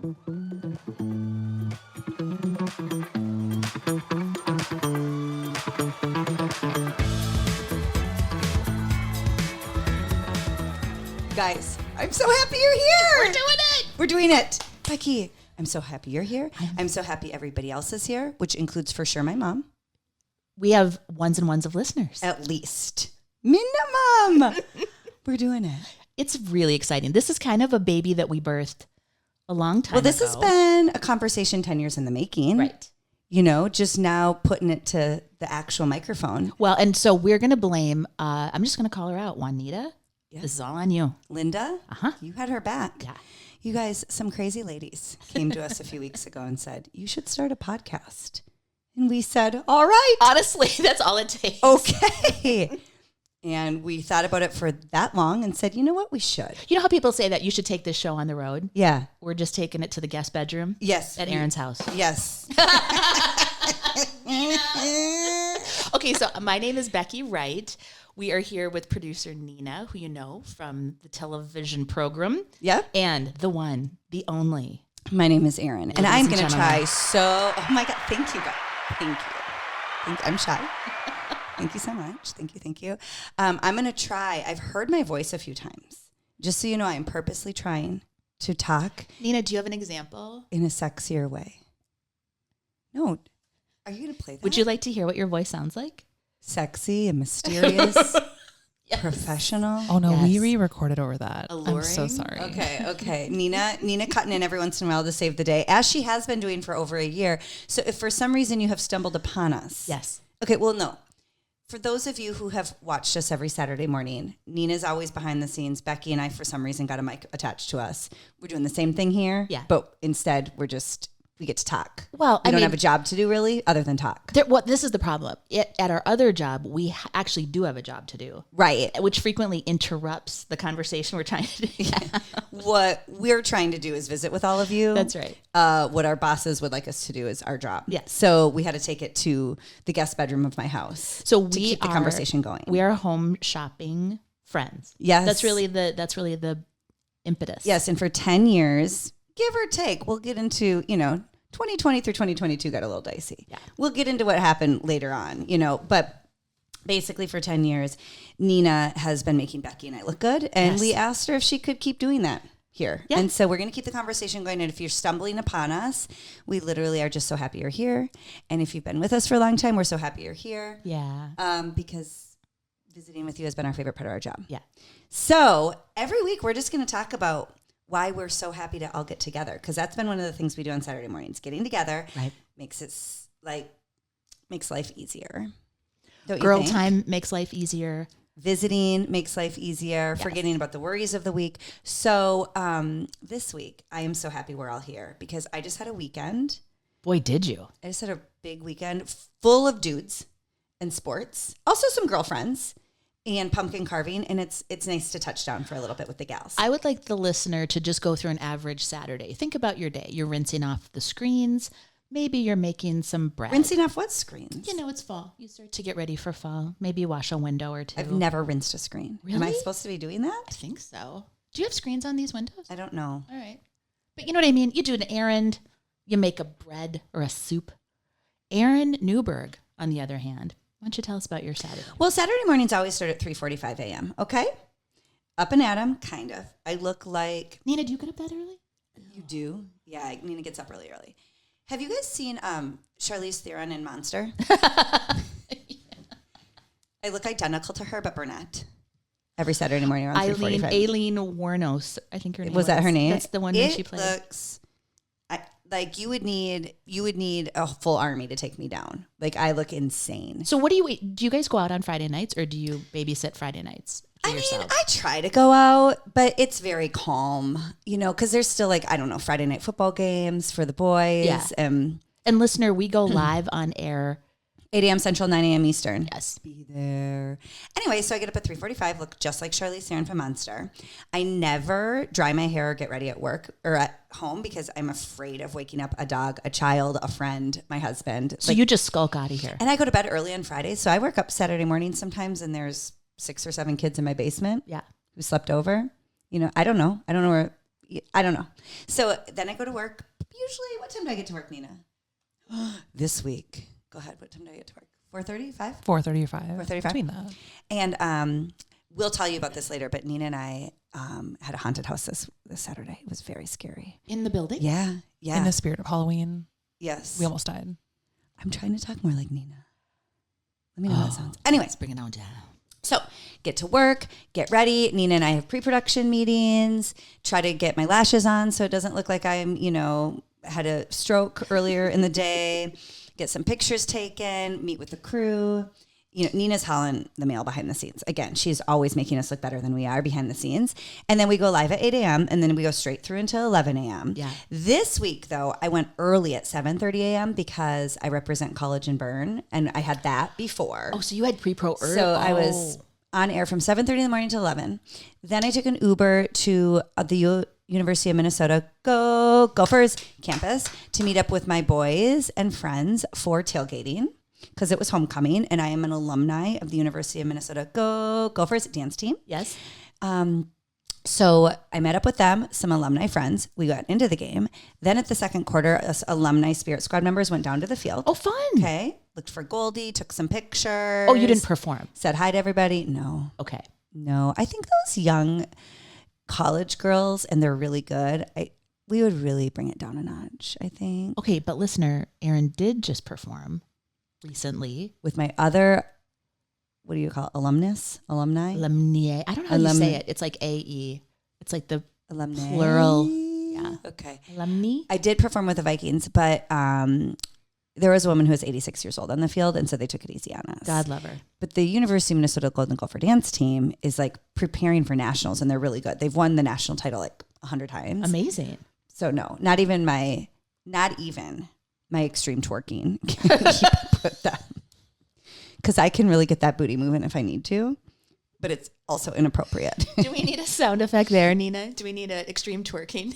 Guys, I'm so happy you're here. We're doing it. We're doing it. Becky, I'm so happy you're here. I'm so happy everybody else is here, which includes for sure my mom. We have ones and ones of listeners. At least. Minimum. We're doing it. It's really exciting. This is kind of a baby that we birthed a long time ago. Well, this has been a conversation 10 years in the making. Right. You know, just now putting it to the actual microphone. Well, and so we're going to blame, I'm just going to call her out, Juanita. Yeah. This is all on you. Linda, you had her back. Yeah. You guys, some crazy ladies came to us a few weeks ago and said, you should start a podcast. And we said, all right. Honestly, that's all it takes. Okay. And we thought about it for that long and said, you know what, we should. You know how people say that you should take this show on the road? Yeah. We're just taking it to the guest bedroom? Yes. At Aaron's house. Yes. Okay, so my name is Becky Wright. We are here with producer Nina, who you know from the television program. Yep. And the one, the only. My name is Erin. And I'm going to try oh my God, thank you, guys. Thank you. I'm shy. Thank you so much. Thank you. I'm going to try. I've heard my voice a few times. Just so you know, I'm purposely trying to talk. Nina, do you have an example? In a sexier way. No. Are you going to play that? Would you like to hear what your voice sounds like? Sexy and mysterious. Yes. Professional. Oh, no, we re-recorded over that. Alluring? I'm so sorry. Okay. Nina cutting in every once in a while to save the day, as she has been doing for over a year. So if for some reason you have stumbled upon us. Yes. Okay, well, no. For those of you who have watched us every Saturday morning, Nina's always behind the scenes. Becky and I, for some reason, got a mic attached to us. We're doing the same thing here. Yeah. But instead, we get to talk. Well, we don't have a job to do really other than talk. This is the problem. At our other job, we actually do have a job to do. Right. Which frequently interrupts the conversation we're trying to do. Yeah. What we're trying to do is visit with all of you. That's right. What our bosses would like us to do is our job. Yeah. So we had to take it to the guest bedroom of my house. So to keep the conversation going. We are home shopping friends. Yes. That's really the impetus. Yes. And for 10 years, give or take, we'll get into, 2020 through 2022 got a little dicey. Yeah. We'll get into what happened later on, but basically for 10 years, Nina has been making Becky and I look good. And we asked her if she could keep doing that here. Yeah. And so we're going to keep the conversation going. And if you're stumbling upon us, we literally are just so happy you're here. And if you've been with us for a long time, we're so happy you're here. Yeah. Because visiting with you has been our favorite part of our job. Yeah. So every week we're just going to talk about why we're so happy to all get together, because that's been one of the things we do on Saturday mornings. Getting together makes life easier. Don't you Girl think? time makes life easier. Visiting makes life easier. Yes. Forgetting about the worries of the week. So this week, I am so happy we're all here because I just had a weekend. Boy, did you. I just had a big weekend full of dudes and sports. Also some girlfriends. And pumpkin carving, and it's nice to touch down for a little bit with the gals. I would like the listener to just go through an average Saturday. Think about your day. You're rinsing off the screens. Maybe you're making some bread. Rinsing off what screens? It's fall. You start to get ready for fall. Maybe you wash a window or two. I've never rinsed a screen. Really? Am I supposed to be doing that? I think so. Do you have screens on these windows? I don't know. All right. But you know what I mean? You do an errand. You make a bread or a soup. Erin Newberg, on the other hand. Why don't you tell us about your Saturday? Well, Saturday mornings always start at 3:45 a.m., okay? Up and at 'em, kind of. I look like... Nina, do you get up that early? You do? Yeah, Nina gets up really early. Have you guys seen Charlize Theron in Monster? Yeah. I look identical to her, but brunette. Every Saturday morning around 3:45. Aileen Wuornos, I think her name was. Was that her name? That's the one that she played. It looks... Like you would need a full army to take me down. Like I look insane. So what do you guys go out on Friday nights or do you babysit Friday nights? I mean, I try to go out, but it's very calm, because there's still Friday night football games for the boys. Yeah. And listener, we go live on air 8 a.m. Central, 9 a.m. Eastern. Yes. Be there. Anyway, so I get up at 3:45, look just like Charlize Theron from Monster. I never dry my hair or get ready at work or at home because I'm afraid of waking up a dog, a child, a friend, my husband. So you just skulk out of here. And I go to bed early on Fridays. So I work up Saturday mornings sometimes and there's 6 or 7 kids in my basement. Yeah. Who slept over. I don't know. I don't know where. I don't know. So then I go to work. Usually, what time do I get to work, Nina? This week. Go ahead. What time do I get to work? 4:30, 5? 4:30 or 5. 4:35. Between that. And we'll tell you about this later, but Nina and I had a haunted house this Saturday. It was very scary. In the building? Yeah. Yeah. In the spirit of Halloween. Yes. We almost died. I'm trying to talk more like Nina. Let me know how it sounds. Anyways, Bring it on down. so get to work, get ready. Nina and I have pre-production meetings, try to get my lashes on so it doesn't look like I'm, had a stroke earlier in the day, get some pictures taken, meet with the crew. Nina's hauling the mail behind the scenes. Again, she's always making us look better than we are behind the scenes. And then we go live at 8 a.m. and then we go straight through until 11 a.m. Yeah. This week, though, I went early at 7:30 a.m. because I represent College and Burn, and I had that before. Oh, so you had pre-pro early. So I was on air from 7:30 in the morning to 11. Then I took an Uber to the University of Minnesota Gophers campus to meet up with my boys and friends for tailgating, because it was homecoming, and I am an alumni of the University of Minnesota Gophers dance team. Yes. So I met up with them, some alumni friends. We got into the game. Then at the second quarter, us alumni Spirit Squad members went down to the field. Oh, fun. Okay. Looked for Goldie, took some pictures. Oh, you didn't perform? Said hi to everybody. No. Okay. No. I think those young college girls, and they're really good, we would really bring it down a notch, I think. Okay, but listener, Erin did just perform recently With my other, what do you call it? Alumni? alumni. I don't know how you say it. It's like AE. It's like the Alumni. plural. Yeah. Okay. Alumni. I did perform with the Vikings, but there was a woman who was 86 years old on the field, and so they took it easy on us. God love her. But the University of Minnesota Golden Gopher dance team is like preparing for nationals, and they're really good. They've won the national title like 100 times. Amazing. So no, not even my extreme twerking can keep up with them. Because I can really get that booty moving if I need to, but it's also inappropriate. Do we need a sound effect there, Nina? Do we need an extreme twerking?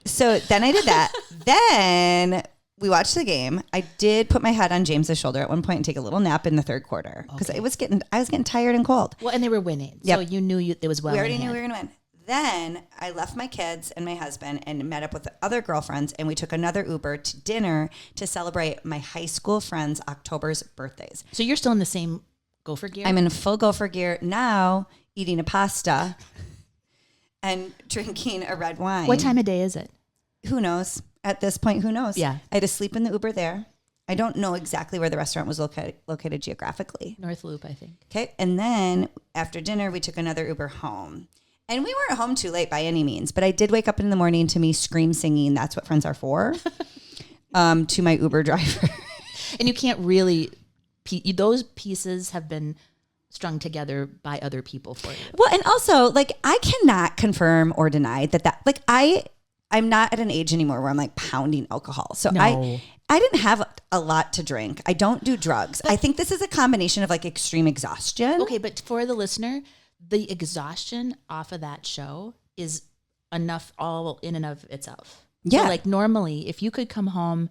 So then I did that. Then we watched the game. I did put my head on James's shoulder at one point and take a little nap in the third quarter because I was getting tired and cold. Well, and they were winning. Yep. So you knew it was well. We already knew we were going to win. Then I left my kids and my husband and met up with other girlfriends, and we took another Uber to dinner to celebrate my high school friends' October's birthdays. So you're still in the same gopher gear? I'm in full gopher gear now, eating a pasta and drinking a red wine. What time of day is it? Who knows? At this point, who knows? Yeah. I had to sleep in the Uber there. I don't know exactly where the restaurant was located geographically. North Loop, I think. Okay. And then after dinner, we took another Uber home. And we weren't home too late by any means, but I did wake up in the morning to me scream singing "That's What Friends Are For" to my Uber driver. And you can't really, those pieces have been strung together by other people for you. Well, and also, like, I cannot confirm or deny that like, I'm not at an age anymore where I'm like pounding alcohol. So No. I didn't have a lot to drink. I don't do drugs. I think this is a combination of like extreme exhaustion. Okay, but for the listener, the exhaustion off of that show is enough all in and of itself. Yeah. So like normally, if you could come home.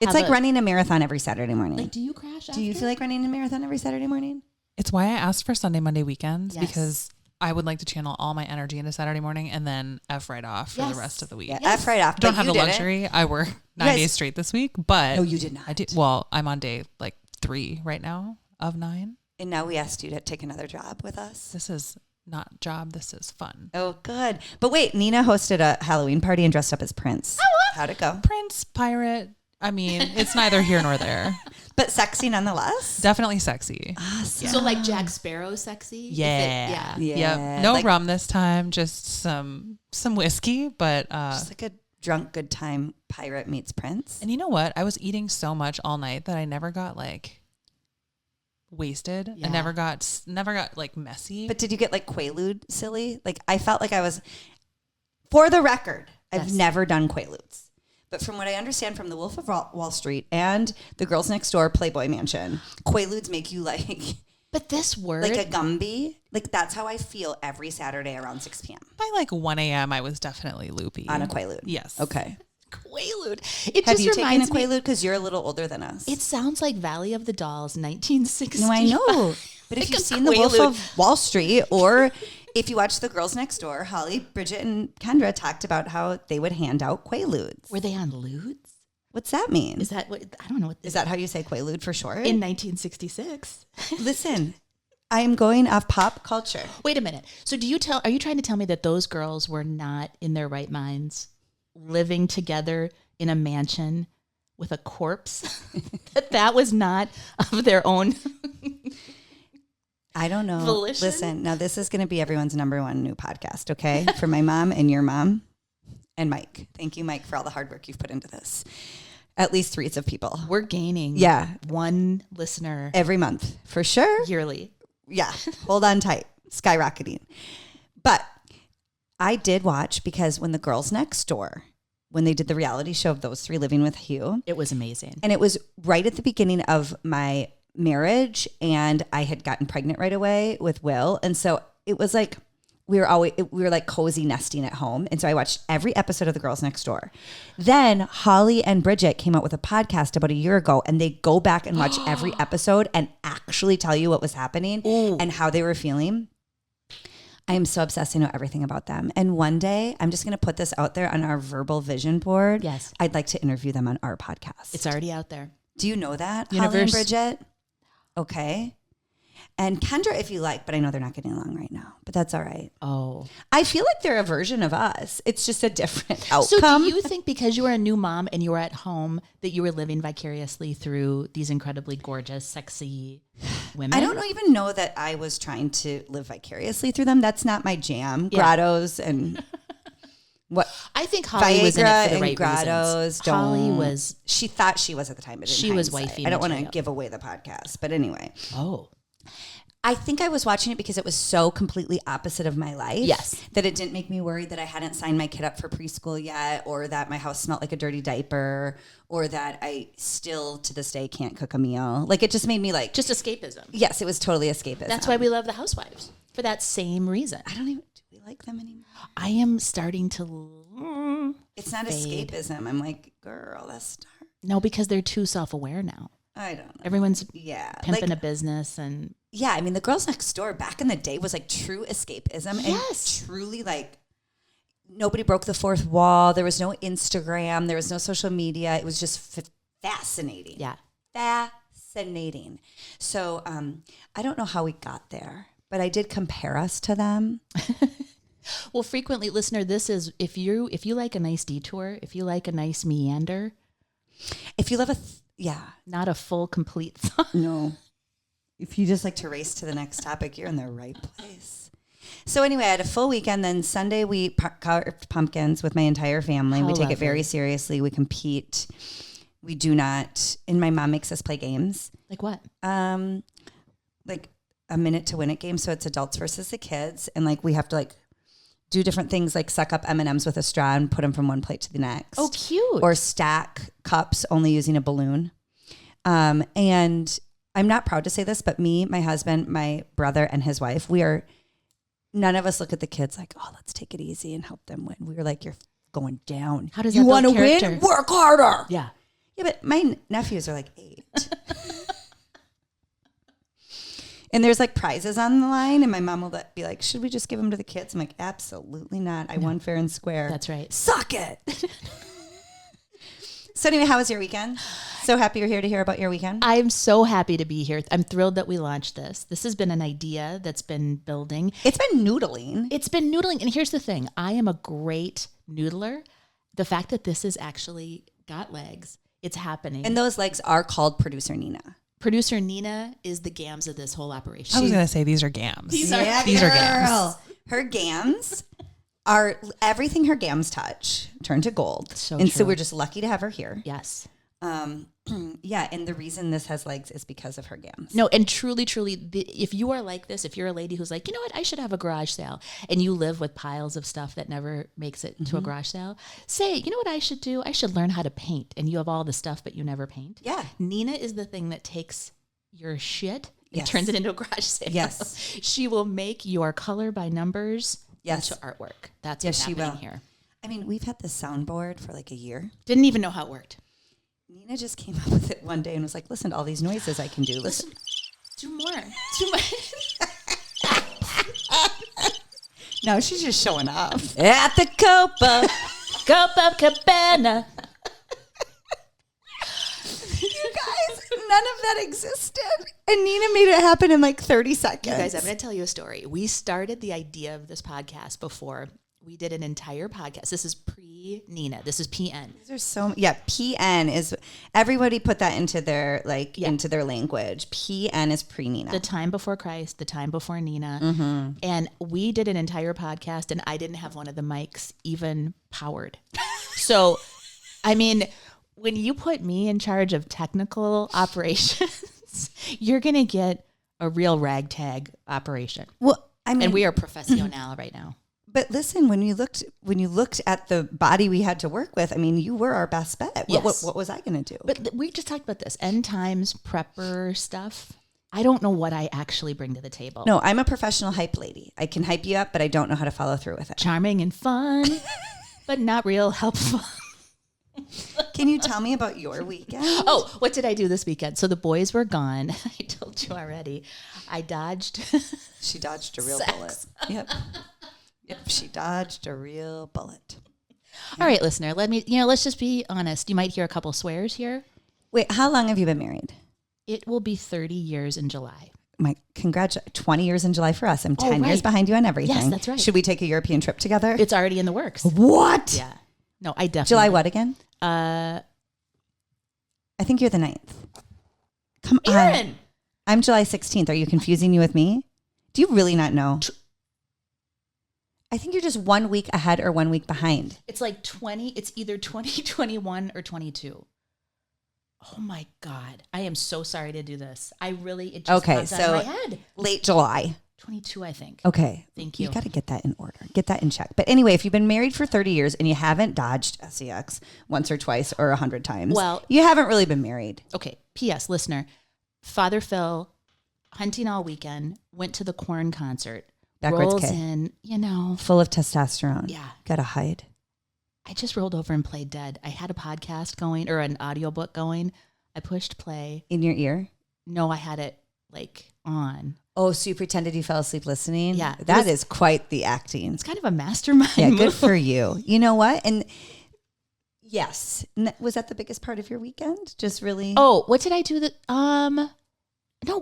It's like running a marathon every Saturday morning. Like, do you crash after? Do you feel like running a marathon every Saturday morning? It's why I asked for Sunday, Monday weekends, Yes. because I would like to channel all my energy into Saturday morning and then F right off for the rest of the week. Yeah, F right off. Don't but have the you did it. luxury. I work 9 days straight this week, but No, you did not. I do. Well, I'm on day like 3 right now of 9. And now we asked you to take another job with us. This is not job. This is fun. Oh, good. But wait, Nina hosted a Halloween party and dressed up as Prince. How'd it go? Prince, pirate. I mean, it's neither here nor there. But sexy nonetheless. Definitely sexy. Awesome. So like Jack Sparrow sexy? Yeah. Yeah. Yep. No Like- rum this time, just some whiskey, but Just like a drunk good time pirate meets Prince. and you know what? I was eating so much all night that I never got like wasted. Yeah. I never got like messy. But did you get like Quaalude silly? Like I felt like I was, for the record, I've Yes. never done Quaaludes. But from what I understand from The Wolf of Wall Street and The Girls Next Door Playboy Mansion, Quaaludes make you like But this word. like a Gumby. Like that's how I feel every Saturday around 6 p.m. By like 1 a.m., I was definitely loopy. on a Quaalude. Yes. Okay. Quaalude. It Have just you taken a reminds me. Quaalude? Because you're a little older than us. It sounds like Valley of the Dolls, 1960. No, I know. But if you've seen The Wolf of Wall Street, or if you watch The Girls Next Door, Holly, Bridget, and Kendra talked about how they would hand out Quaaludes. Were they on lewds? What's that mean? Is that what? I don't know. What is that how you say Quaalude for short? In 1966. Listen, I'm going off pop culture. Wait a minute. So are you trying to tell me that those girls were not in their right minds, living together in a mansion with a corpse? that was not of their own I don't know. volition? Listen, now this is going to be everyone's number one new podcast, okay? For my mom and your mom and Mike. Thank you, Mike, for all the hard work you've put into this. At least 3 of people. We're gaining one listener every month, for sure. Yearly. Yeah. Hold on tight. Skyrocketing. But I did watch, because when The Girls Next Door, when they did the reality show of those 3 living with Hugh. It was amazing. And it was right at the beginning of my marriage, and I had gotten pregnant right away with Will. And so it was like, we were like cozy nesting at home. And so I watched every episode of The Girls Next Door. Then Holly and Bridget came out with a podcast about a year ago, and they go back and watch every episode and actually tell you what was happening and how they were feeling. I am so obsessed. I know everything about them. And one day, I'm just going to put this out there on our verbal vision board. Yes. I'd like to interview them on our podcast. It's already out there. Do you know that, Holly and Bridget? Okay. And Kendra, if you like, but I know they're not getting along right now, but that's all right. Oh. I feel like they're a version of us. It's just a different outcome. So do you think because you were a new mom and you were at home that you were living vicariously through these incredibly gorgeous, sexy women? I don't even know that I was trying to live vicariously through them. That's not my jam. Yeah. Grottos and what? I think Holly Viagra was in it for the and right grottos. reasons. Holly was... She thought she was at the time, but she was wifey. I don't want to give away the podcast, but anyway. Oh. I think I was watching it because it was so completely opposite of my life. Yes. That it didn't make me worried that I hadn't signed my kid up for preschool yet, or that my house smelled like a dirty diaper, or that I still to this day can't cook a meal. Like, it just made me like... Just escapism. Yes, it was totally escapism. That's why we love The Housewives. For that same reason. I don't even... Do we like them anymore? I am starting to... It's not fade. Escapism. I'm like, girl, let's start. No, because they're too self-aware now. I don't know. Everyone's pimping a business and... Yeah, I mean, The Girls Next Door back in the day was like true escapism. Yes. And truly like nobody broke the fourth wall. There was no Instagram. There was no social media. It was just fascinating. Yeah. Fascinating. So I don't know how we got there, but I did compare us to them. Well, frequently, listener, this is if you like a nice detour, if you like a nice meander. If you love not a full, complete song. No. If you just like to race to the next topic, you're in the right place. So anyway, I had a full weekend. Then Sunday we carved pumpkins with my entire family. How we take lovely. it very seriously. We compete. We do not. And my mom makes us play games. Like what? Like a minute to win it game. So it's adults versus the kids, and like we have to like do different things, like suck up M&Ms with a straw and put them from one plate to the next. Oh, cute. Or stack cups only using a balloon. And I'm not proud to say this, but me, my husband, my brother, and his wife, none of us look at the kids like, oh, let's take it easy and help them win. We were like, you're going down. How does that you want to win? Work harder. Yeah. Yeah, but my nephews are like 8. And there's like prizes on the line, and my mom will be like, should we just give them to the kids? I'm like, absolutely not. I won fair and square. That's right. Suck it. So anyway, how was your weekend? So happy you're here to hear about your weekend. I'm so happy to be here. I'm thrilled that we launched this. This has been an idea that's been building. It's been noodling. And here's the thing. I am a great noodler. The fact that this has actually got legs, it's happening. And those legs are called Producer Nina. Producer Nina is the gams of this whole operation. I was going to say these are gams. These are gams. Her gams are everything her gams touch turn to gold. So we're just lucky to have her here. Yes. Yeah, and the reason this has legs is because of her gams. No, and truly, if you are like this, if you're a lady who's like, you know what, I should have a garage sale, and you live with piles of stuff that never makes it to a garage sale, say, you know what I should do? I should learn how to paint, and you have all the stuff, but you never paint. Yeah. Nina is the thing that takes your shit and Yes. turns it into a garage sale. Yes. She will make your color by numbers Yes. into artwork. That's Yes, what's she happening will. here. I mean, we've had this soundboard for like a year. Didn't even know how it worked. Nina just came up with it one day and was like, listen to all these noises I can do. Listen. Do more. to my No, she's just showing off. at the Copacabana. You guys, none of that existed. And Nina made it happen in like 30 seconds. You guys, I'm going to tell you a story. We started the idea of this podcast before we did an entire podcast. This is pre-Nina. This is PN. These are PN is, everybody put that into their, into their language. PN is pre-Nina. The time before Christ, the time before Nina. And we did an entire podcast and I didn't have one of the mics even powered. So, I mean, when you put me in charge of technical operations, you're going to get a real ragtag operation. Well, I mean, and we are professional right now. But listen, when you looked at the body we had to work with, I mean, you were our best bet. Yes. What was I going to do? But we just talked about this end times prepper stuff. I don't know what I actually bring to the table. No, I'm a professional hype lady. I can hype you up, but I don't know how to follow through with it. Charming and fun, but not real helpful. Can you tell me about your weekend? Oh, what did I do this weekend? So the boys were gone. I told you already. I dodged. She dodged a real sex. bullet. Yep, she dodged a real bullet. All right, listener, let's just be honest. You might hear a couple swears here. Wait, how long have you been married? It will be 30 years in July. My congratulations, 20 years in July for us. I'm 10 years behind you on everything. Yes, that's right. Should we take a European trip together? It's already in the works. What? Yeah. No, I definitely. July what again? I think you're the 9th. Come Aaron. on. I'm July 16th. Are you confusing you with me? Do you really not know? I think you're just 1 week ahead or 1 week behind. It's like 20. It's either 2021 or 22. Oh my God. I am so sorry to do this. It just popped out of my head. Late July. 22, I think. Okay. Thank you. You got to get that in order. Get that in check. But anyway, if you've been married for 30 years and you haven't dodged sex once or twice or 100 times, well, you haven't really been married. Okay. P.S. Listener, Father Phil, hunting all weekend, went to the Korn concert. Backwards rolls K. in, Full of testosterone. Yeah. Got to hide. I just rolled over and played dead. I had a podcast going or an audiobook going. I pushed play. In your ear? No, I had it on. Oh, so you pretended you fell asleep listening? Yeah. That is quite the acting. It's kind of a mastermind Yeah, move. good for you. You know what? And yes. Was that the biggest part of your weekend? Just really? Oh, what did I do no,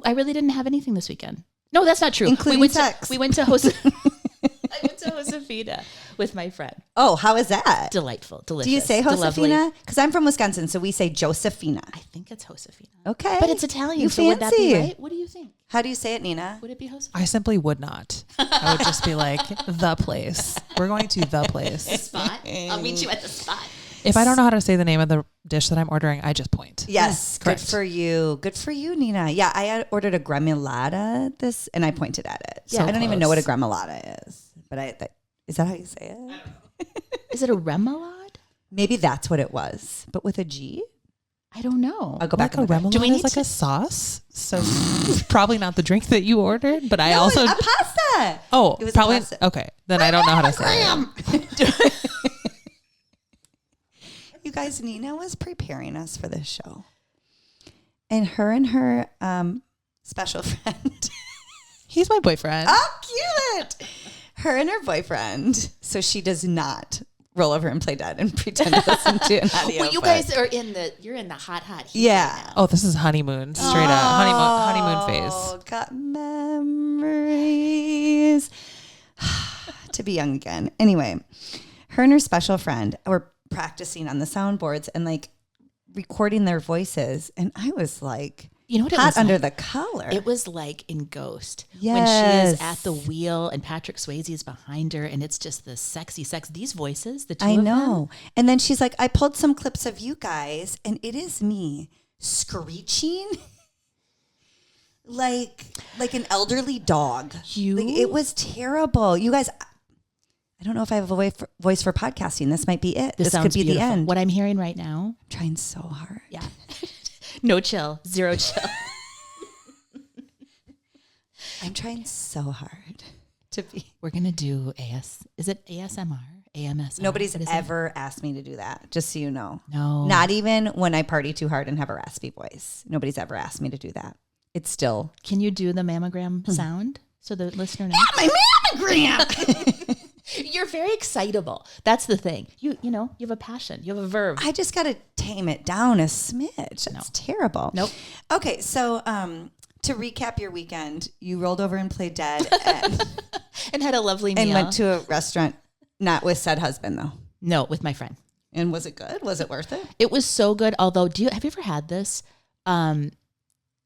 I really didn't have anything this weekend. No, that's not true. Including sex. We went to I went to Josefina with my friend. Oh, how is that? Delightful, delicious. Do you say Josefina? Because I'm from Wisconsin, so we say Josephina. I think it's Josefina. Okay. But it's Italian, You so would that be fancy. right? What do you think? How do you say it, Nina? Would it be Josefina? I simply would not. I would just be like, the place. We're going to the place. Spot? I'll meet you at the spot. If I don't know how to say the name of the dish that I'm ordering, I just point. Yes, good correct. for you. Good for you, Nina. Yeah, I had ordered a gremolata and I pointed at it. So Yeah, I don't even close. know what a gremolata is. But is that how you say it? Is it a remoulade? Maybe that's what it was, but with a G. I don't know. I'll go back. Like a and look. remoulade is like a sauce. So it's probably not the drink that you ordered, but I also... a pasta. Oh, It was a probably... pasta. Okay, then I don't know how to say it. You guys, Nina was preparing us for this show. And her special friend. He's my boyfriend. Oh, cute. Her and her boyfriend. So she does not roll over and play dead and pretend to listen to an audio. Well, you guys are you're in the hot heat. Yeah. Right now. Oh, this is honeymoon. Straight up. Honeymoon phase. Oh, got memories. To be young again. Anyway, her and her special friend were practicing on the soundboards and recording their voices. And I was like, you know what it hot was under like? the collar. It was like in Ghost when she Yes. is at the wheel and Patrick Swayze is behind her, and it's just the sexy sex. These voices, the two I of know. them. And then she's like, I pulled some clips of you guys, and it is me screeching like an elderly dog. It was terrible. You guys, I don't know if I have a voice for podcasting. This might be it. This could be beautiful. the end. What I'm hearing right now. I'm trying so hard. Yeah. No chill. Zero chill. I'm trying so hard to be. We're going to do Is it ASMR? AMSR? Nobody's What is ever asked me to do that, just so you know. No. Not even when I party too hard and have a raspy voice. Nobody's ever asked me to do that. it's still. Can you do the mammogram sound so the listener knows? My mammogram! You're very excitable. That's the thing. You know, you have a passion. You have a verve. I just got to tame it down a smidge. That's terrible. Nope. Okay, so to recap your weekend, you rolled over and played dead and had a lovely meal. and went to a restaurant, not with said husband though. No, with my friend. And was it good? Was it worth it? It was so good. Although, have you ever had this?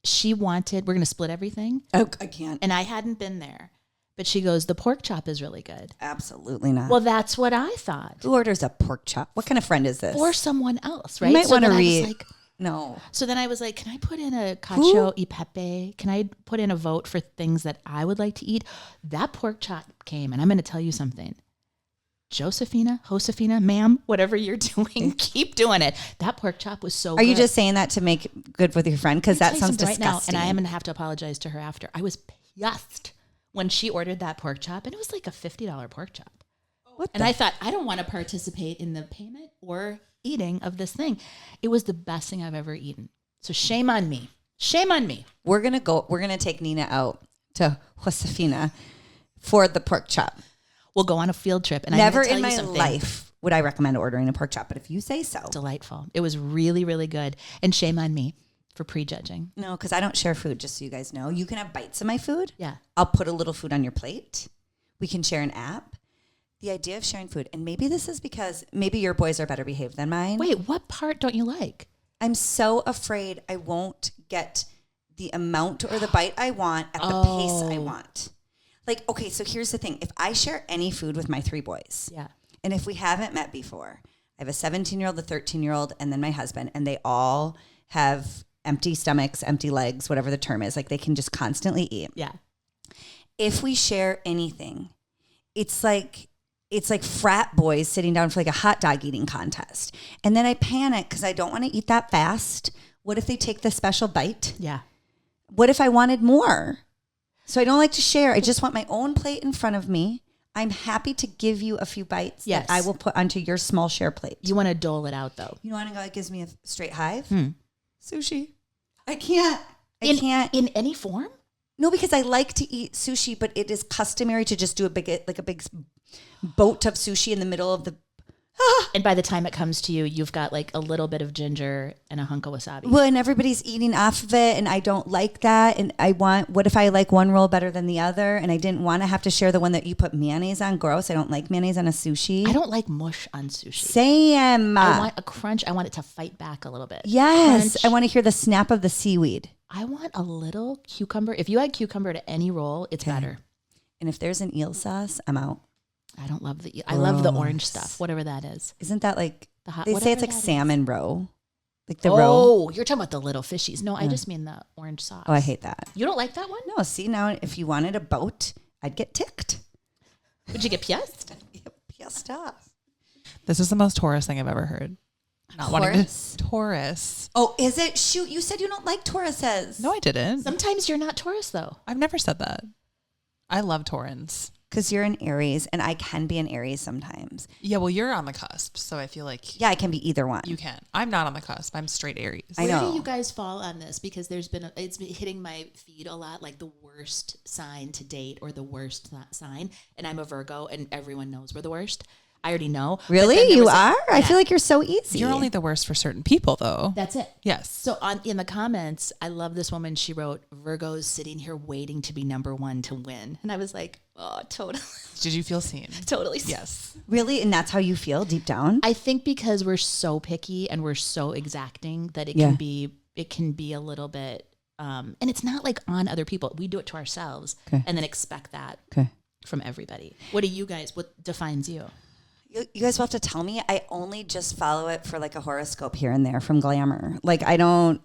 She wanted, we're going to split everything. Oh, I can't. And I hadn't been there. But she goes, the pork chop is really good. Absolutely not. Well, that's what I thought. Who orders a pork chop? What kind of friend is this? For someone else, right? You might want to then read. I was like, no. So then I was like, can I put in a cacio e pepe? Can I put in a vote for things that I would like to eat? That pork chop came, and I'm going to tell you something. Josefina, ma'am, whatever you're doing, keep doing it. That pork chop was so good. Are you just saying that to make good with your friend? Because that sounds disgusting. Right now, and I am going to have to apologize to her after. I was pissed when she ordered that pork chop, and it was like a $50 pork chop. I thought, I don't want to participate in the payment or eating of this thing. It was the best thing I've ever eaten. So shame on me. Shame on me. We're going to take Nina out to Josefina for the pork chop. We'll go on a field trip. And Never I'm in my life would I recommend ordering a pork chop, but if you say so. Delightful. It was really, really good. And shame on me for prejudging. No, because I don't share food, just so you guys know. You can have bites of my food. Yeah. I'll put a little food on your plate. We can share an app. The idea of sharing food, and maybe this is because maybe your boys are better behaved than mine. Wait, what part don't you like? I'm so afraid I won't get the amount or the bite I want at the pace I want. Like, okay, so here's the thing. If I share any food with my 3 boys, and if we haven't met before, I have a 17-year-old, a 13-year-old, and then my husband, and they all have empty stomachs, empty legs, whatever the term is. Like, they can just constantly eat. Yeah. If we share anything, it's like frat boys sitting down for like a hot dog eating contest. And then I panic because I don't want to eat that fast. What if they take the special bite? Yeah. What if I wanted more? So I don't like to share. I just want my own plate in front of me. I'm happy to give you a few bites that I will put onto your small share plate. You want to dole it out, though. You want to go, it gives me a straight hive? Sushi. I can't. can't. In any form? No, because I like to eat sushi, but it is customary to just do a big boat of sushi in the middle of the... And by the time it comes to you, you've got like a little bit of ginger and a hunk of wasabi. Well, and everybody's eating off of it, and I don't like that. And what if I like one roll better than the other? And I didn't want to have to share the one that you put mayonnaise on. Gross. I don't like mayonnaise on a sushi. I don't like mush on sushi. Same. I want a crunch. I want it to fight back a little bit. Yes. Crunch. I want to hear the snap of the seaweed. I want a little cucumber. If you add cucumber to any roll, it's better. And if there's an eel sauce, I'm out. I don't love I love the orange stuff, whatever that is. Isn't that like the hot? They say it's like salmon roe, like the roe. Oh, you're talking about the little fishies. No, I just mean the orange sauce. Oh, I hate that. You don't like that one? No. See, now if you wanted a boat, I'd get ticked. Would you get pissed? Pissed off. This is the most Taurus thing I've ever heard. Not wanting to Taurus. Oh, is it? Shoot, you said you don't like Tauruses. No, I didn't. Sometimes you're not Taurus, though. I've never said that. I love Taurans. Because you're an Aries, and I can be an Aries sometimes. Yeah, well, you're on the cusp, so I feel like... Yeah, I can be either one. You can. I'm not on the cusp. I'm straight Aries. I know. Where do you guys fall on this? Because it's been hitting my feed a lot, like the worst sign to date or the worst sign. And I'm a Virgo, and everyone knows we're the worst. I already know. Really? You are? I feel like you're so easy. You're only the worst for certain people, though. That's it. Yes. So in the comments, I love this woman. She wrote, Virgos sitting here waiting to be number one to win. And I was like, oh, totally. Did you feel seen? Totally. Yes. Really? And that's how you feel deep down? I think because we're so picky and we're so exacting that it can be a little bit, and it's not like on other people. We do it to ourselves and then expect that from everybody. What defines you? You guys will have to tell me. I only just follow it for like a horoscope here and there from Glamour. Like I don't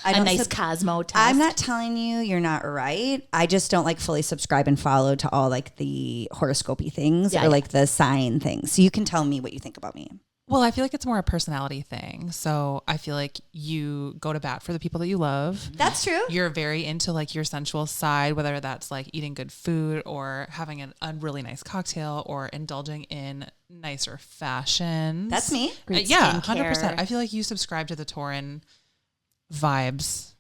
a nice Cosmo test. I'm not telling you you're not right. I just don't like fully subscribe and follow to all like the horoscopy things or like the sign things. So you can tell me what you think about me. Well, I feel like it's more a personality thing. So I feel like you go to bat for the people that you love. That's true. You're very into like your sensual side, whether that's like eating good food or having a really nice cocktail or indulging in nicer fashions. That's me. Yeah, 100%. I feel like you subscribe to the Tauran vibes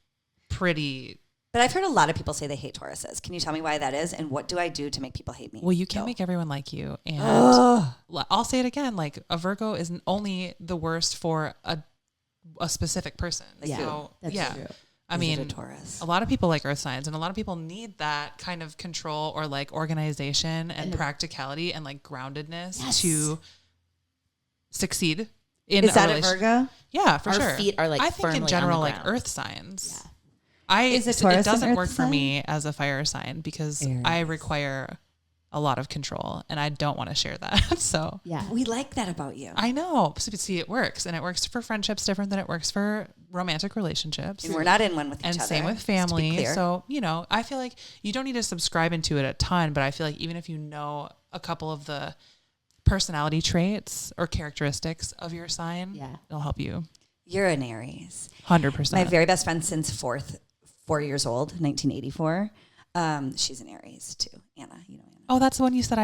pretty But I've heard a lot of people say they hate Tauruses. Can you tell me why that is? And what do I do to make people hate me? Well, you can't make everyone like you. And I'll say it again. Like a Virgo isn't only the worst for a specific person. So, that's true. I mean, a Taurus? A lot of people like earth signs, and a lot of people need that kind of control or like organization and practicality and like groundedness to succeed in Is that a Virgo? Yeah, for sure. Our feet are like I think in general, like earth signs. Yeah. It doesn't work for me as a fire sign because I require a lot of control and I don't want to share that. So we like that about you. I know. See, it works, and it works for friendships different than it works for romantic relationships. And we're not in one with each other. And same with family. So, I feel like you don't need to subscribe into it a ton, but I feel like even if you know a couple of the personality traits or characteristics of your sign, it'll help you. You're an Aries. 100%. My very best friend since 4 years old, 1984. She's an Aries too. Anna, you know Anna. Oh, that's the one you said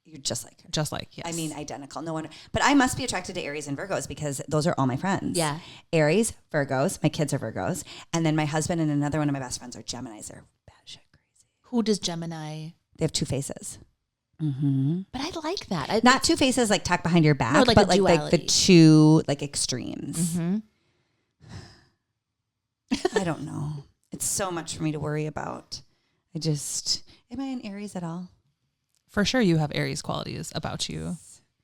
You're just like her. Just like, yes. I mean, identical. No wonder. But I must be attracted to Aries and Virgos because those are all my friends. Yeah. Aries, Virgos. My kids are Virgos. And then my husband and another one of my best friends are Geminis. They're batshit crazy. Who does Gemini? They have two faces. Mm-hmm. But I like that. Not two faces like tucked behind your back, like but like the two like extremes. Mm-hmm. I don't know. It's so much for me to worry about. Am I an Aries at all? For sure you have Aries qualities about you.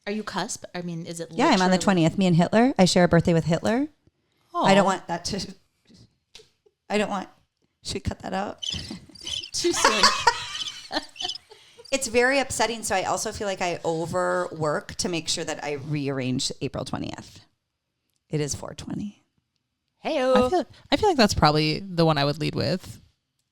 Are you cusp? I mean, is it? Yeah, I'm on the 20th. Me and Hitler. I share a birthday with Hitler. Oh. I don't want that to. Should we cut that out? Too soon. It's very upsetting. So I also feel like I overwork to make sure that I rearrange April 20th. It is 420. Hey-o. I feel like that's probably the one I would lead with.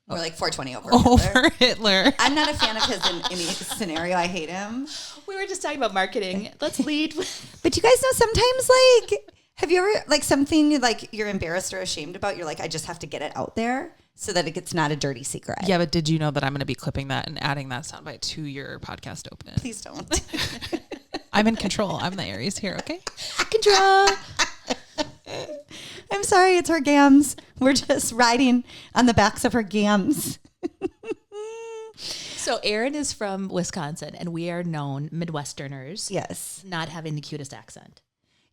Or like 420 over Hitler. I'm not a fan of his in any scenario. I hate him. We were just talking about marketing. Let's lead. But you guys know sometimes, like, have you ever, like, something like you're embarrassed or ashamed about? You're like, I just have to get it out there so that it's not a dirty secret. Yeah, but did you know that I'm going to be clipping that and adding that soundbite to your podcast open? Please don't. I'm in control. I'm the Aries here, okay? Control. I'm sorry, it's her gams. We're just riding on the backs of her gams. So Erin is from Wisconsin, and we are known Midwesterners. Yes. Not having the cutest accent.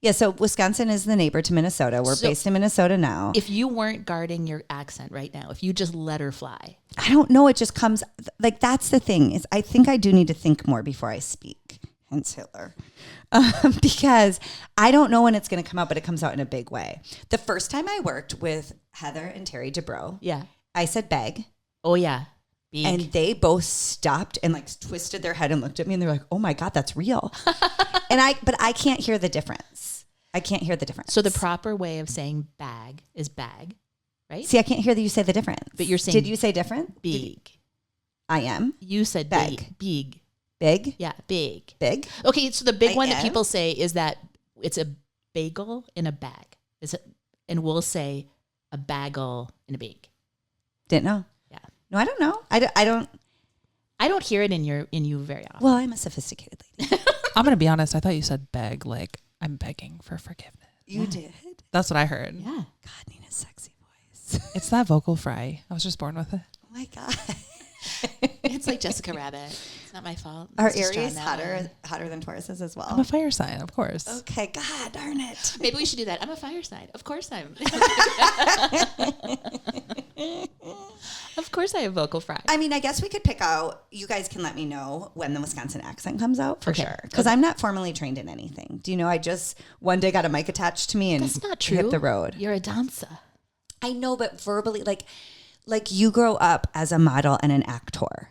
Yeah, so Wisconsin is the neighbor to Minnesota. We're based in Minnesota now. If you weren't guarding your accent right now, if you just let her fly. I don't know. It just comes, like, that's the thing is I think I do need to think more before I speak. Hence Hitler. Because I don't know when it's going to come out, but it comes out in a big way. The first time I worked with Heather and Terry Dubrow, I said beg. Oh, yeah. Big. And they both stopped and like twisted their head and looked at me and they're like, oh my God, that's real. But I can't hear the difference. I can't hear the difference. So the proper way of saying bag is bag, right? See, I can't hear that you say the difference. But you're saying. Did you say different? Big. I am. You said bag. Big. Big? Yeah, big. Big? Okay, so the big one that people say is that it's a bagel in a bag. Is it? And we'll say a bagel in a bag. Didn't know. Yeah. No, I don't know. I don't hear it in you very often. Well, I'm a sophisticated lady. I'm going to be honest. I thought you said beg, like I'm begging for forgiveness. You did? That's what I heard. Yeah. God, Nina's sexy voice. It's that vocal fry. I was just born with it. Oh my God. It's like Jessica Rabbit. It's not my fault. Are Aries hotter than Tauruses as well? I'm a fire sign, of course. Okay, God darn it. Maybe we should do that. I'm a fire sign. Of course I'm. Of course I have vocal fry. I mean, I guess we could pick out, you guys can let me know when the Wisconsin accent comes out for sure. Because I'm not formally trained in anything. Do you know, I just one day got a mic attached to me and That's not true. hit the road. You're a dancer. I know, but verbally, like you grow up as a model and an actor.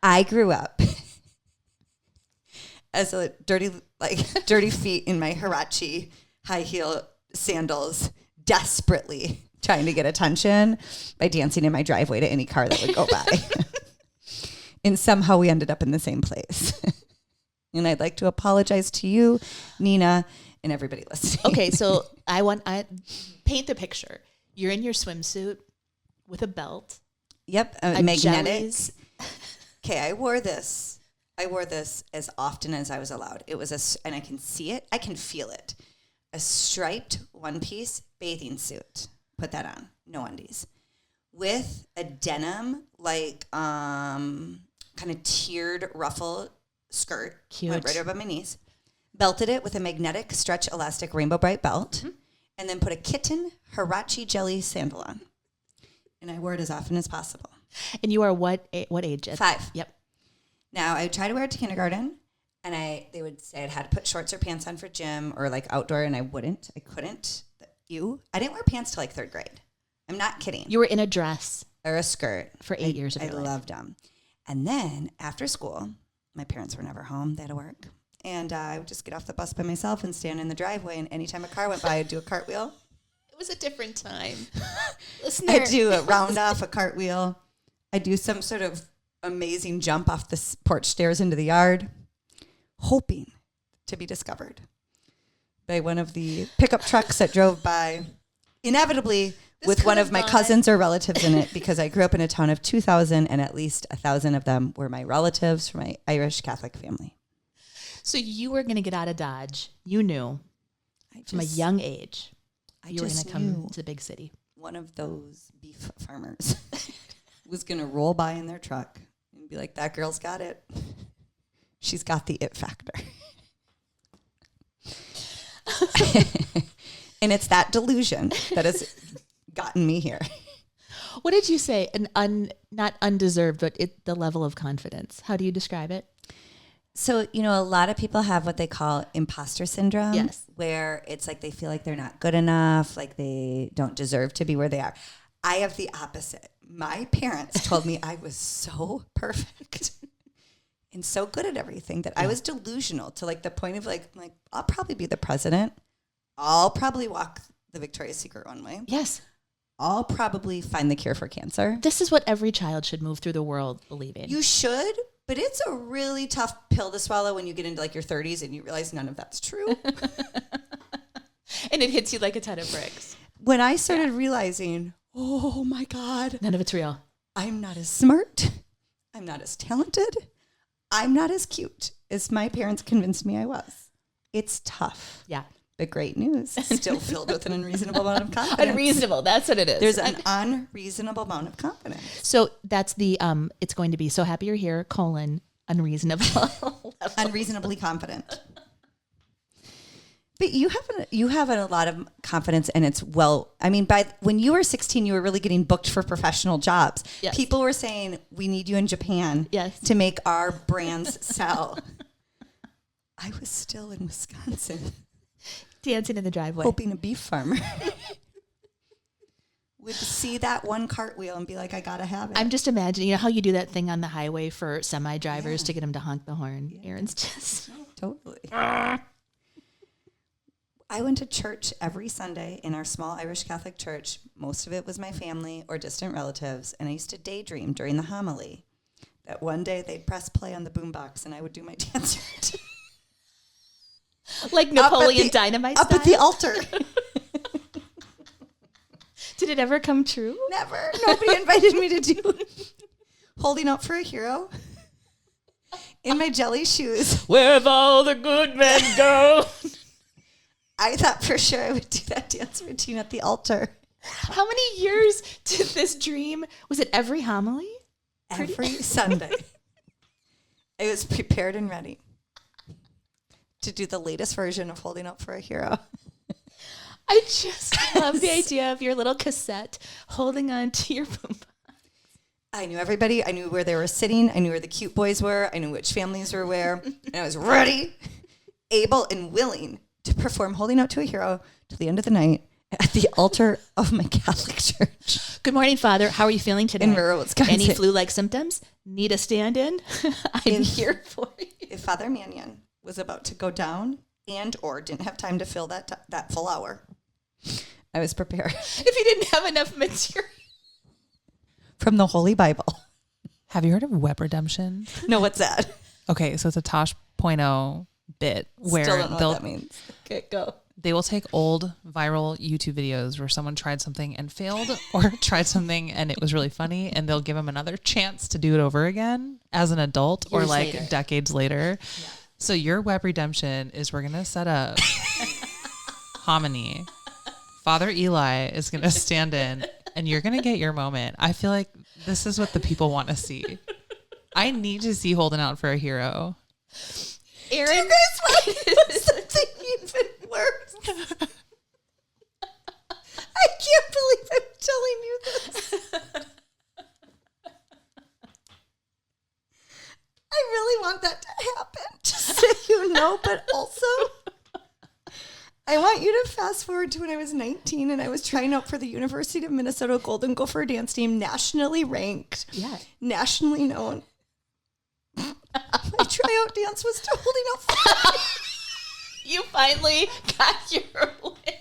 I grew up as a dirty feet in my Hirachi high heel sandals, desperately trying to get attention by dancing in my driveway to any car that would go by. And somehow we ended up in the same place. And I'd like to apologize to you, Nina, and everybody listening. Okay, so I paint the picture. You're in your swimsuit with a belt. Yep, magnetic. Okay, I wore this as often as I was allowed. It was and I can see it. I can feel it. A striped one-piece bathing suit. Put that on. No undies. with a denim, like kind of tiered ruffle skirt. Cute. Went right above my knees. Belted it with a magnetic stretch elastic rainbow bright belt. Mm-hmm. And then put a kitten Hirachi jelly sandal on. And I wore it as often as possible. And you are what age? 5. Yep. Now, I would try to wear it to kindergarten. And they would say I had to put shorts or pants on for gym or like outdoor. And I wouldn't. I couldn't. I didn't wear pants till like 3rd grade. I'm not kidding. You were in a dress. Or a skirt. For 8 years of your life. I loved them. And then after school, my parents were never home. They had to work. And I would just get off the bus by myself and stand in the driveway. And anytime a car went by, I'd do a cartwheel. It was a different time. I'd do a round off, a cartwheel. I'd do some sort of amazing jump off the porch stairs into the yard, hoping to be discovered by one of the pickup trucks that drove by, inevitably with one of my cousins or relatives in it, because I grew up in a town of 2,000 and at least 1,000 of them were my relatives from my Irish Catholic family. So you were going to get out of Dodge. You knew from a young age you were going to come to the big city. One of those beef farmers was going to roll by in their truck and be like, that girl's got it. She's got the it factor. And it's that delusion that has gotten me here. What did you say? Not undeserved, but the level of confidence. How do you describe it? So, a lot of people have what they call imposter syndrome. Yes. Where it's like they feel like they're not good enough, like they don't deserve to be where they are. I have the opposite. My parents told me I was so perfect and so good at everything that I was delusional to like the point of like I'll probably be the president. I'll probably walk the Victoria's Secret runway. Yes. I'll probably find the cure for cancer. This is what every child should move through the world believing. You should. But it's a really tough pill to swallow when you get into like your 30s and you realize none of that's true. And it hits you like a ton of bricks. When I started realizing, oh my God. None of it's real. I'm not as smart. I'm not as talented. I'm not as cute as my parents convinced me I was. It's tough. Yeah. But great news. Still filled with an unreasonable amount of confidence. Unreasonable. That's what it is. There's an unreasonable amount of confidence. So that's the, it's going to be so happy you're here, : unreasonable. Unreasonably confident. But you have a lot of confidence, and it's when you were 16, you were really getting booked for professional jobs. Yes. People were saying, we need you in Japan to make our brands sell. I was still in Wisconsin. Dancing in the driveway. Hoping a beef farmer would see that one cartwheel and be like, I got to have it. I'm just imagining, how you do that thing on the highway for semi-drivers to get them to honk the horn. Yeah. Aaron's just... Totally. I went to church every Sunday in our small Irish Catholic church. Most of it was my family or distant relatives, and I used to daydream during the homily that one day they'd press play on the boombox and I would do my dance routine. Like Napoleon Dynamite up style? At the altar. Did it ever come true? Never. Nobody invited me to do Holding Up for a Hero in my jelly shoes. Where have all the good men gone? I thought for sure I would do that dance routine at the altar. How many years did this dream? Was it every homily? Every Sunday. I was prepared and ready to do the latest version of Holding Up for a Hero. I just love the idea of your little cassette holding on to your boombox. I knew everybody. I knew where they were sitting. I knew where the cute boys were. I knew which families were where. And I was ready, able, and willing to perform Holding Out to a Hero till the end of the night at the altar of my Catholic church. Good morning, Father. How are you feeling today? In rural Wisconsin. Any flu-like symptoms? Need a stand-in? I'm here for you. If Father Mannion was about to go down and or didn't have time to fill that full hour, I was prepared. If you didn't have enough material. From the Holy Bible. Have you heard of web redemption? No, what's that? Okay, so it's a Tosh.0 bit where Still don't know what that means. Okay, go. They will take old viral YouTube videos where someone tried something and failed or tried something and it was really funny, and they'll give them another chance to do it over again as an adult or like later. Decades later. Yeah. So your web redemption is we're going to set up hominy. Father Eli is going to stand in And you're going to get your moment. I feel like this is what the people want to see. I need to see holding out for a hero. Aaron, do you guys want something even worse? I can't believe I'm telling you this. I really want that to happen, just so you know, but also I want you to fast forward to when I was 19 and I was trying out for the University of Minnesota Golden Gopher dance team, nationally ranked, nationally known. My tryout dance was to Holding Out for You finally got your wish.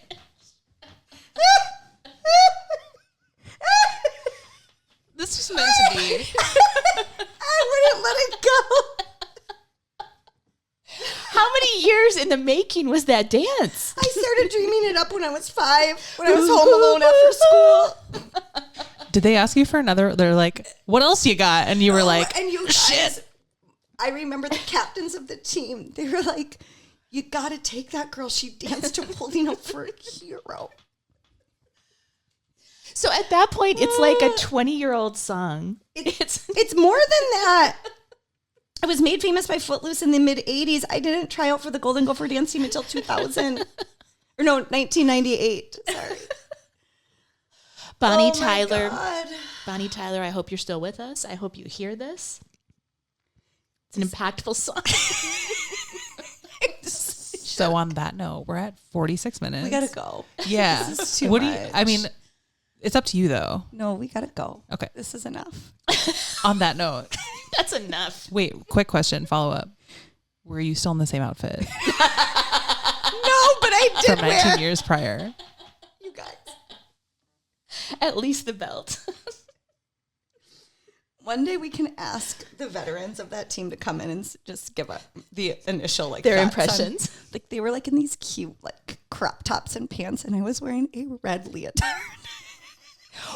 This was meant to be. I wouldn't let it go. How many years in the making was that dance? I started dreaming it up when I was 5, when I was home alone after school. Did they ask you for another? They're like, what else you got? And you were like, and you guys, shit. I remember the captains of the team. They were like, you got to take that girl. She danced to Holding Out for a Hero. So at that point, it's like a 20-year-old song. It's more than that. It was made famous by Footloose in the mid-'80s. I didn't try out for the Golden Gopher dance team until 2000. Or no, 1998. Sorry. Bonnie Tyler. God. Bonnie Tyler, I hope you're still with us. I hope you hear this. It's an impactful song. So on that note, we're at 46 minutes. We got to go. Yeah. This is too much. I mean, it's up to you though. No, we got to go. Okay. This is enough. On that note. That's enough. Wait, quick question, follow up. Were you still in the same outfit? No, but I did from 19 years prior. You guys. At least the belt. One day we can ask the veterans of that team to come in and just give the initial their impressions. Like they were like in these cute like crop tops and pants, and I was wearing a red leotard.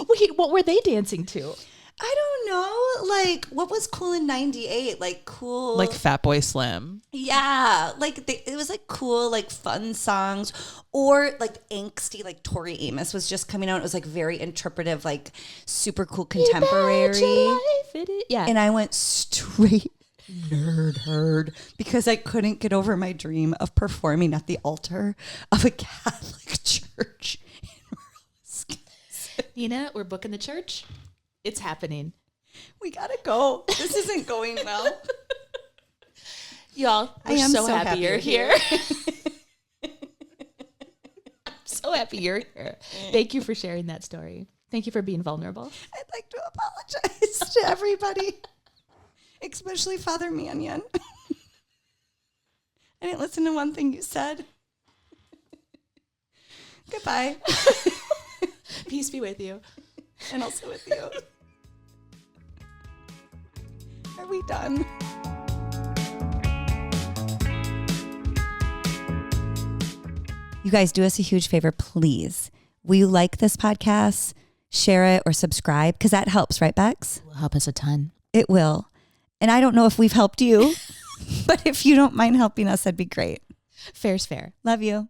Wait, what were they dancing to? I don't know. Like what was cool in '98? Like cool, like Fatboy Slim. Yeah, like it was like cool, like fun songs, or like angsty, like Tori Amos was just coming out. It was like very interpretive, like super cool contemporary. Yeah, and I went straight nerd because I couldn't get over my dream of performing at the altar of a Catholic church in rural Wisconsin. Nina, we're booking the church. It's happening. We gotta go. This isn't going well. Y'all, we're so happy you're here. I'm so happy you're here. Thank you for sharing that story. Thank you for being vulnerable. I'd like to apologize to everybody, especially Father Mannion. I didn't listen to one thing you said. Goodbye. Peace be with you. And also with you. Are we done? You guys, do us a huge favor, please. Will you like this podcast, share it, or subscribe? Because that helps, right, Bex? It will help us a ton. It will. And I don't know if we've helped you, but if you don't mind helping us, that'd be great. Fair's fair. Love you.